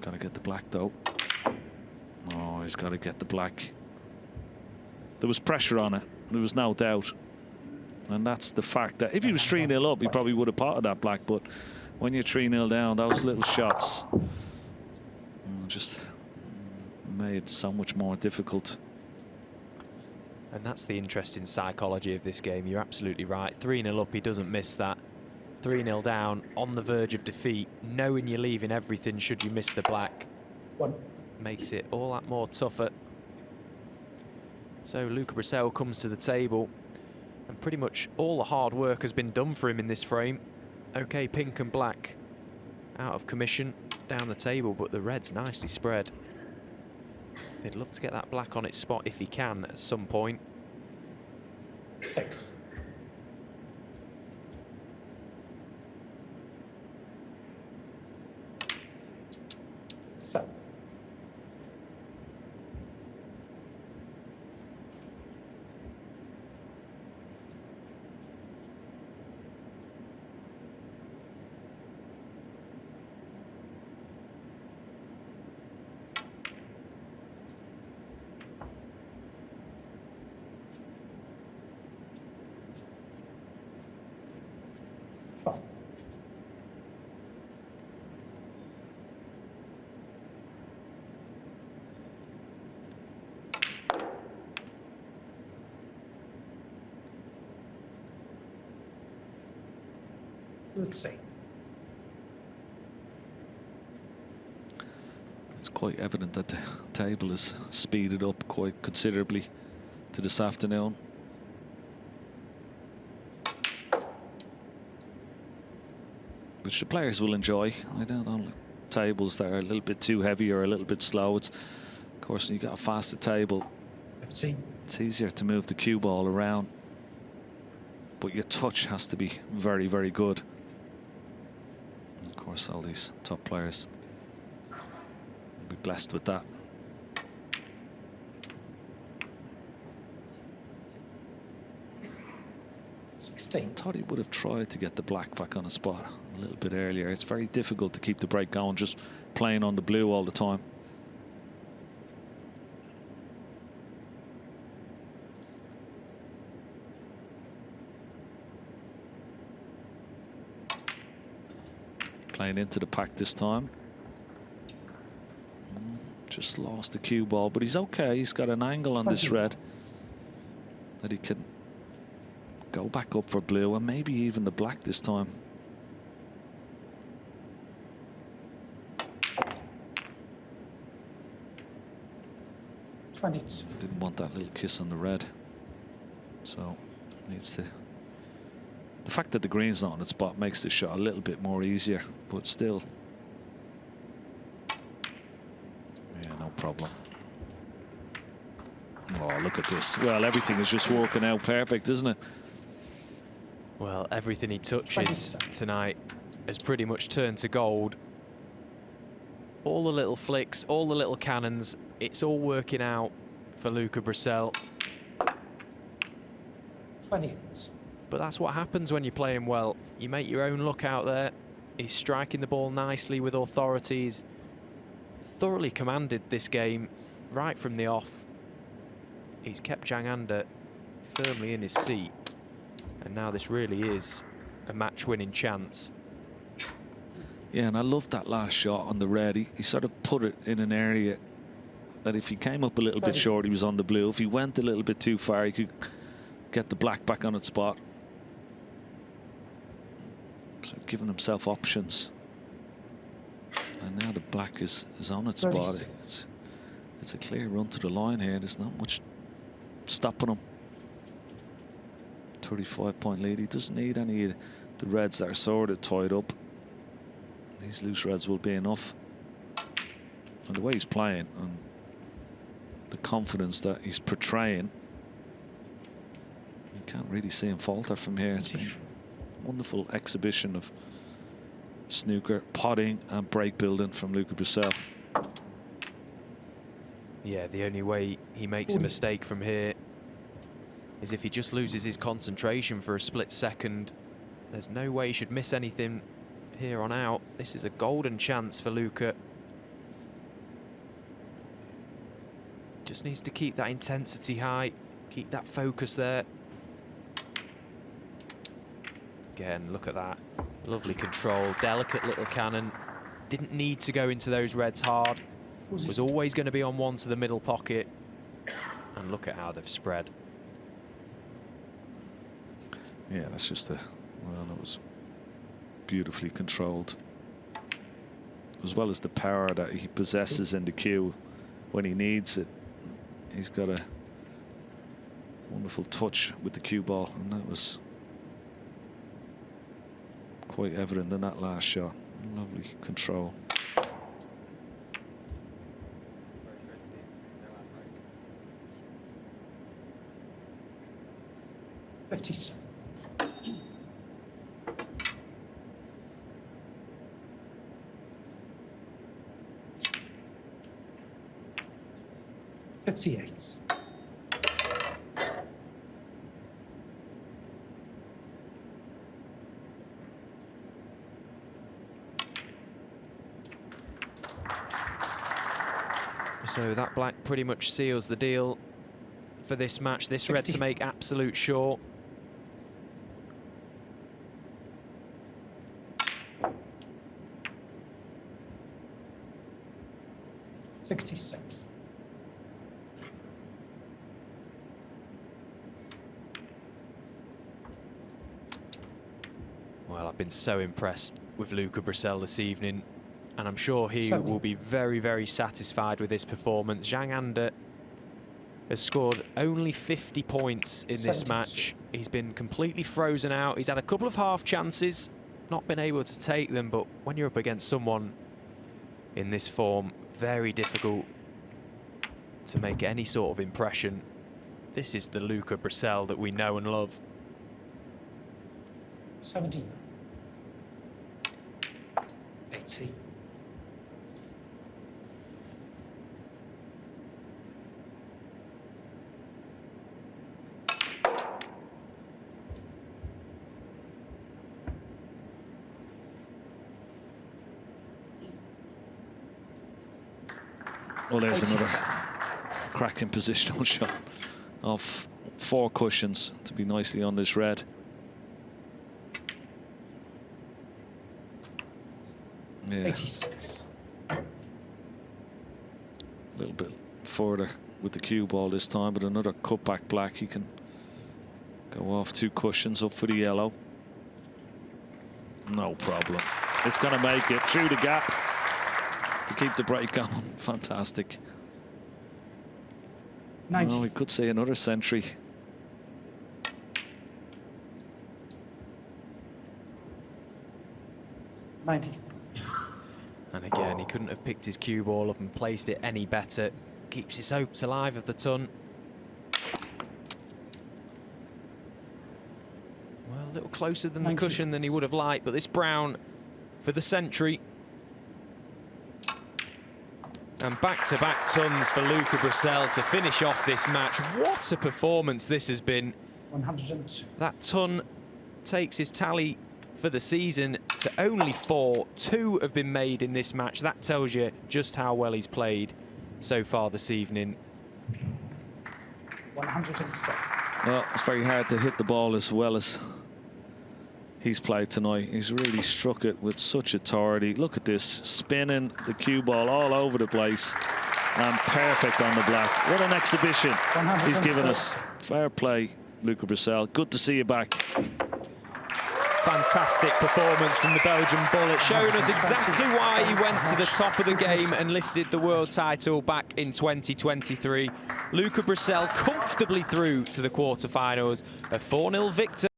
Got to get the black though. Oh, he's got to get the black. There was pressure on it. There was no doubt. And that's the fact that if he was 3-0 up, he probably would have potted that black. But when you're 3-0 down, those little shots just made it so much more difficult. And that's the interesting psychology of this game. You're absolutely right. 3-0 up, he doesn't miss that. 3-0 down, on the verge of defeat, knowing you're leaving everything should you miss the black. Makes it all that more tougher. So Luca Brecel comes to the table, and pretty much all the hard work has been done for him in this frame. Okay, pink and black out of commission down the table, but the red's nicely spread. He'd love to get that black on its spot if he can at some point. 6. So. Let's see. It's quite evident that the table is speeded up quite considerably to this afternoon. Which the players will enjoy. I don't know, tables that are a little bit too heavy or a little bit slow. It's, of course, when you got a faster table, it's easier to move the cue ball around. But your touch has to be very, very good. And of course, all these top players will be blessed with that. I thought he would have tried to get the black back on the spot a little bit earlier. It's very difficult to keep the break going just playing on the blue all the time. Playing into the pack this time. Just lost the cue ball, but he's okay. He's got an angle on this red that he can go back up for blue and maybe even the black this time. Didn't want that little kiss on the red. So needs to. The fact that the green's not on its spot makes the shot a little bit more easier, but still. Yeah, no problem. Oh, look at this. Well, everything is just working out perfect, isn't it? Well, everything he touches tonight has pretty much turned to gold. All the little flicks, all the little cannons, it's all working out for Luca Brecel. 20. But that's what happens when you're playing well. You make your own luck out there. He's striking the ball nicely with authority. He's thoroughly commanded this game right from the off. He's kept Zhang Anda firmly in his seat. And now this really is a match-winning chance. Yeah, and I love that last shot on the red. He sort of put it in an area that if he came up a little bit short, he was on the blue. If he went a little bit too far, he could get the black back on its spot. So giving himself options. And now the black is on its spot. It's a clear run to the line here. There's not much stopping him. 35-point lead. He doesn't need any of the reds that are sort of tied up. These loose reds will be enough. And the way he's playing and the confidence that he's portraying, you can't really see him falter from here. It's been a wonderful exhibition of snooker, potting and break building from Luca Brecel. Yeah, the only way he makes a mistake from here is if he just loses his concentration for a split second. There's no way he should miss anything here on out. This is a golden chance for Luca. Just needs to keep that intensity high, keep that focus there. Again, look at that. Lovely control, delicate little cannon. Didn't need to go into those reds hard. Was always going to be on one to the middle pocket. And look at how they've spread. Yeah, that's just well, it was beautifully controlled. As well as the power that he possesses in the cue when he needs it. He's got a wonderful touch with the cue ball, and that was quite evident in that last shot. Lovely control. $57. $58. So that black pretty much seals the deal for this match. This red to make absolute sure. $66. Well, I've been so impressed with Luca Brecel this evening, and I'm sure he 70. will be very, very satisfied with his performance. Zhang Anda has scored only 50 points in this 72. match. He's been completely frozen out. He's had a couple of half chances, not been able to take them, but when you're up against someone in this form, very difficult to make any sort of impression. This is the Luca Brecel that we know and love. 17. 80. Well, there's another cracking positional shot of 4 cushions to be nicely on this red. Yeah. 86. A little bit further with the cue ball this time, but another cutback black. He can go off 2 cushions up for the yellow. No problem. It's going to make it through the gap to keep the break going. Fantastic. 90. Well, we could see another century. $90. And again, he couldn't have picked his cue ball up and placed it any better. Keeps his hopes alive of the ton. Well, a little closer than the cushion than he would have liked, but this brown for the century. And back-to-back tons for Luca Brecel to finish off this match. What a performance this has been. 102. That ton takes his tally for the season to only 4. 2 have been made in this match. That tells you just how well he's played so far this evening. 107. Well, it's very hard to hit the ball as well as he's played tonight. He's really struck it with such authority. Look at this, spinning the cue ball all over the place and perfect on the black. What an exhibition he's given us. Fair play, Luca Brecel. Good to see you back. Fantastic performance from the Belgian Bullet, showing us exactly why he went to the top of the game and lifted the world title back in 2023. Luca Brecel comfortably through to the quarterfinals, a 4-0 victory.